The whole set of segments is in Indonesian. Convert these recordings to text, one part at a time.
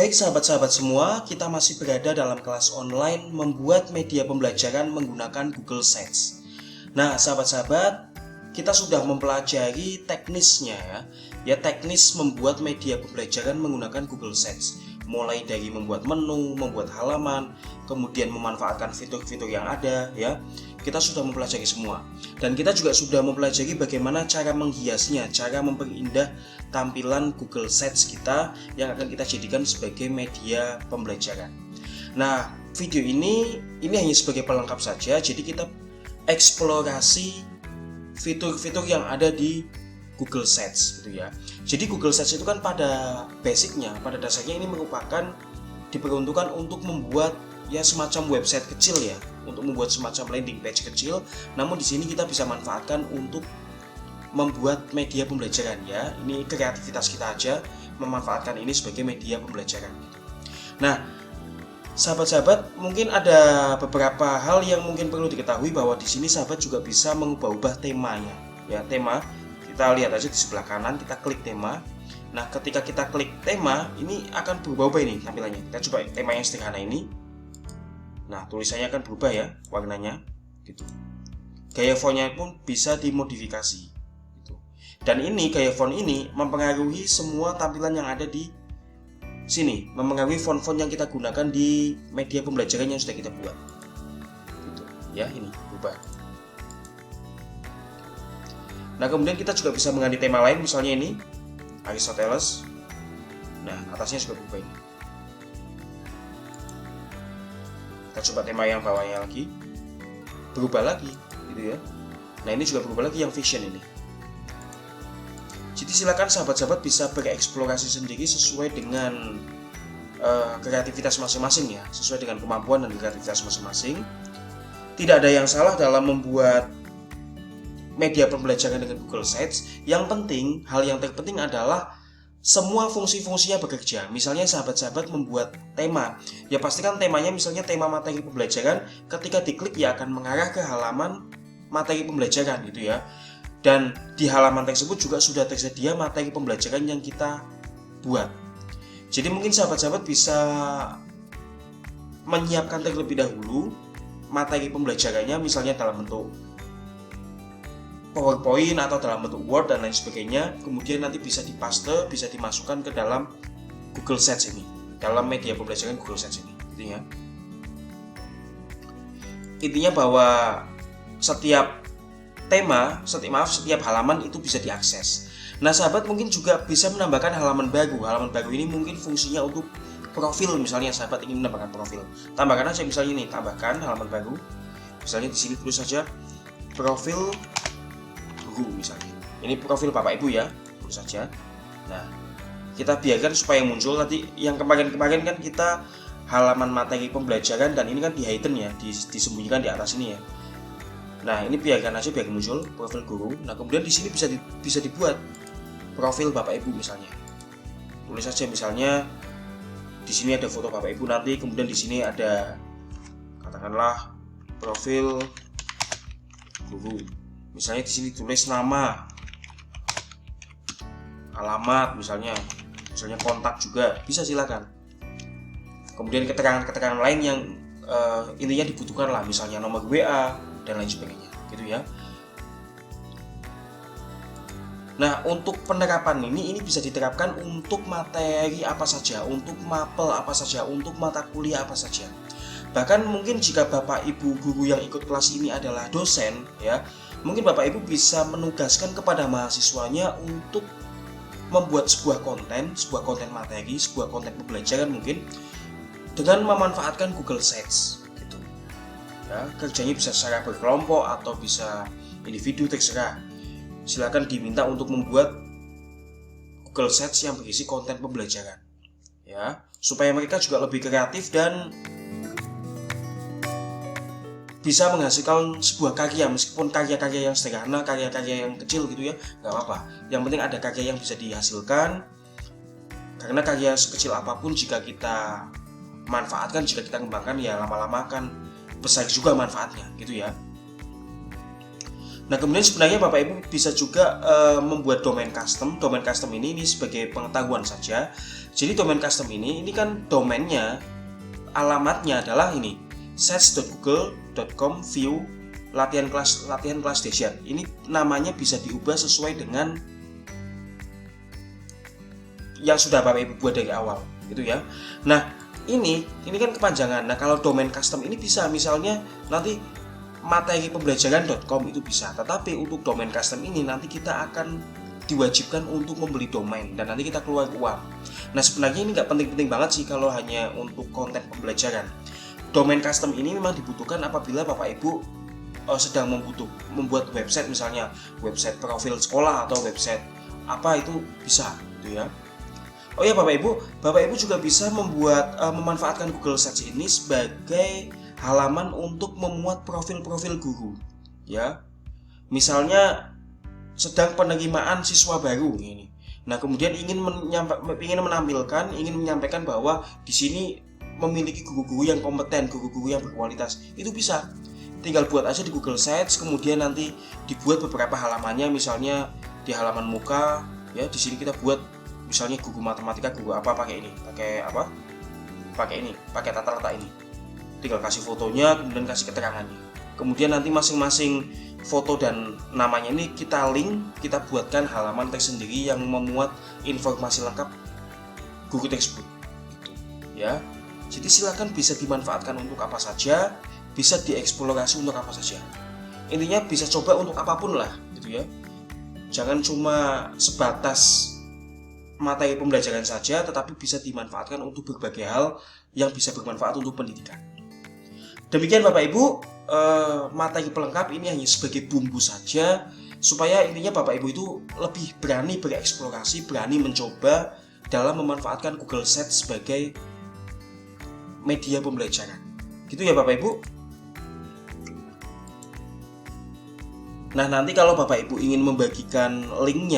Baik sahabat-sahabat semua, kita masih berada dalam kelas online membuat media pembelajaran menggunakan Google Sites. Nah sahabat-sahabat, kita sudah mempelajari teknisnya ya teknis membuat media pembelajaran menggunakan Google Sites. Mulai dari membuat menu, membuat halaman, kemudian memanfaatkan fitur-fitur yang ada ya. Kita sudah mempelajari semua. Dan kita juga sudah mempelajari bagaimana cara menghiasnya, cara memperindah tampilan Google Sites kita yang akan kita jadikan sebagai media pembelajaran. Nah, video ini hanya sebagai pelengkap saja. Jadi kita eksplorasi fitur-fitur yang ada di Google Sites gitu ya. Jadi Google Sites itu kan pada basicnya, pada dasarnya ini merupakan diperuntukkan untuk membuat ya semacam website kecil ya, untuk membuat semacam landing page kecil. Namun di sini kita bisa manfaatkan untuk membuat media pembelajaran ya. Ini kreativitas kita aja memanfaatkan ini sebagai media pembelajaran. Nah, sahabat-sahabat, mungkin ada beberapa hal yang mungkin perlu diketahui bahwa di sini sahabat juga bisa mengubah-ubah temanya ya. Tema kita lihat aja di sebelah kanan, kita klik tema. Nah, ketika kita klik tema, ini akan berubah-ubah ini tampilannya. Kita coba tema yang sederhana ini. Nah, tulisannya akan berubah ya warnanya gitu. Gaya fontnya pun bisa dimodifikasi gitu. Dan ini gaya font ini mempengaruhi semua tampilan yang ada di sini, mempengaruhi font-font yang kita gunakan di media pembelajaran yang sudah kita buat. Gitu. Ya, ini berubah. Nah, kemudian kita juga bisa mengganti tema lain, misalnya ini Aristoteles. Nah, atasnya juga berubah ini. Kita coba tema yang bawahnya lagi, berubah lagi gitu ya. Nah, ini juga berubah lagi yang fiction ini. Jadi silakan sahabat-sahabat bisa bereksplorasi sendiri sesuai dengan kreativitas masing-masing ya, sesuai dengan kemampuan dan kreativitas masing-masing. Tidak ada yang salah dalam membuat media pembelajaran dengan Google Sites. Yang penting, hal yang terpenting adalah semua fungsi-fungsinya bekerja. Misalnya sahabat-sahabat membuat tema, ya pastikan temanya misalnya tema materi pembelajaran, ketika diklik ya akan mengarah ke halaman materi pembelajaran gitu ya. Dan di halaman tersebut juga sudah tersedia materi pembelajaran yang kita buat. Jadi mungkin sahabat-sahabat bisa menyiapkan terlebih dahulu materi pembelajarannya, misalnya dalam bentuk PowerPoint atau dalam bentuk Word dan lain sebagainya. Kemudian nanti bisa dipaste, bisa dimasukkan ke dalam Google Sites ini, dalam media pembelajaran Google Sites ini intinya bahwa setiap tema, setiap halaman itu bisa diakses. Nah sahabat mungkin juga bisa menambahkan halaman baru. Halaman baru ini mungkin fungsinya untuk profil, misalnya sahabat ingin menambahkan profil, tambahkan aja misalnya ini, tambahkan halaman baru. Misalnya di sini tulis saja profil guru misalnya. Ini profil Bapak Ibu ya, tulis saja. Nah, kita biarkan supaya muncul. Nanti yang kemarin-kemarin kan kita halaman materi pembelajaran dan ini kan di hidden ya, disembunyikan di atas ini ya. Nah, ini biarkan aja biar muncul profil guru. Nah, kemudian di sini bisa dibuat profil Bapak Ibu misalnya. Tulis saja misalnya di sini ada foto Bapak Ibu, nanti kemudian di sini ada katakanlah profil guru. Misalnya di sini tulis nama, alamat misalnya kontak juga bisa, silakan. Kemudian keterangan-keterangan lain yang intinya dibutuhkan lah, misalnya nomor WA dan lain sebagainya gitu ya. Nah, untuk penerapan ini bisa diterapkan untuk materi apa saja, untuk mapel apa saja, untuk mata kuliah apa saja. Bahkan mungkin jika Bapak Ibu guru yang ikut kelas ini adalah dosen ya, mungkin Bapak Ibu bisa menugaskan kepada mahasiswanya untuk membuat sebuah konten materi, sebuah konten pembelajaran mungkin dengan memanfaatkan Google Sites gitu. Ya, kerjanya bisa secara berkelompok atau bisa individu, terserah. Silakan diminta untuk membuat Google Sites yang berisi konten pembelajaran. Ya, supaya mereka juga lebih kreatif dan bisa menghasilkan sebuah karya, meskipun karya-karya yang sederhana, karya-karya yang kecil gitu ya, nggak apa-apa. Yang penting ada karya yang bisa dihasilkan, karena karya sekecil apapun jika kita manfaatkan, jika kita kembangkan ya lama-lama akan besar juga manfaatnya gitu ya. Nah, kemudian sebenarnya Bapak Ibu bisa juga membuat domain custom. Domain custom ini sebagai pengetahuan saja. Jadi domain custom ini kan domainnya, alamatnya adalah ini sets.google.com view latihan kelas dahsyat. Ini namanya bisa diubah sesuai dengan yang sudah Bapak Ibu buat dari awal, gitu ya. Nah, ini kan kepanjangan. Nah, kalau domain custom ini bisa misalnya nanti materipembelajaran.com itu bisa, tetapi untuk domain custom ini nanti kita akan diwajibkan untuk membeli domain dan nanti kita keluar uang. Nah, sebenarnya ini nggak penting-penting banget sih kalau hanya untuk konten pembelajaran. Domain custom ini memang dibutuhkan apabila Bapak Ibu sedang membuat website, misalnya website profil sekolah atau website apa, itu bisa gitu ya. Oh ya Bapak Ibu juga bisa memanfaatkan Google Search ini sebagai halaman untuk memuat profil-profil guru, ya. Misalnya sedang penerimaan siswa baru ini. Nah, kemudian ingin menyampaikan bahwa di sini memiliki guru-guru yang kompeten, guru-guru yang berkualitas. Itu bisa. Tinggal buat aja di Google Search, kemudian nanti dibuat beberapa halamannya, misalnya di halaman muka, ya. Di sini kita buat misalnya guru matematika, guru apa, pakai tata letak ini. Tinggal kasih fotonya, kemudian kasih keterangannya. Kemudian nanti masing-masing foto dan namanya ini kita link, kita buatkan halaman tersendiri yang memuat informasi lengkap guru tersebut. Gitu, ya. Jadi silakan bisa dimanfaatkan untuk apa saja, bisa dieksplorasi untuk apa saja. Intinya bisa coba untuk apapun lah, gitu ya. Jangan cuma sebatas materi pembelajaran saja, tetapi bisa dimanfaatkan untuk berbagai hal yang bisa bermanfaat untuk pendidikan. Demikian Bapak Ibu, materi pelengkap ini hanya sebagai bumbu saja, supaya intinya Bapak Ibu itu lebih berani bereksplorasi, berani mencoba dalam memanfaatkan Google Search sebagai media pembelajaran. Gitu ya Bapak Ibu. Nah, nanti kalau Bapak Ibu ingin membagikan link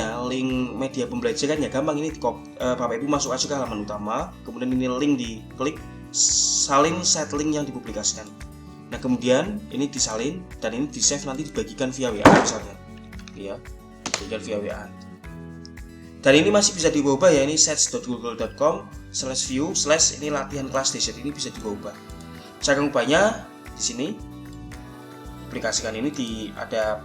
media pembelajaran, ya gampang, ini Bapak Ibu masuk aja ke halaman utama, kemudian ini link diklik, salin set link yang dipublikasikan. Nah, kemudian ini disalin dan ini di save, nanti dibagikan via WA misalnya, ya, dibagikan via WA. Dan ini masih bisa diubah ya, ini sets.google.com/view/ ini latihan kelas dahsyat, ini bisa diubah. Cara ubahnya di sini, aplikasikan ini ada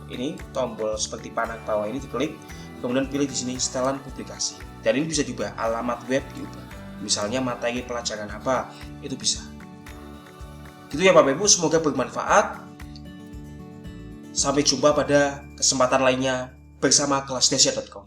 ini tombol seperti panah bawah ini, diklik, kemudian pilih di sini setelan publikasi. Dan ini bisa diubah, alamat web diubah. Misalnya materi pelajaran apa, itu bisa. Gitu ya Bapak Ibu, semoga bermanfaat. Sampai jumpa pada kesempatan lainnya bersama kelasdahsyat.com.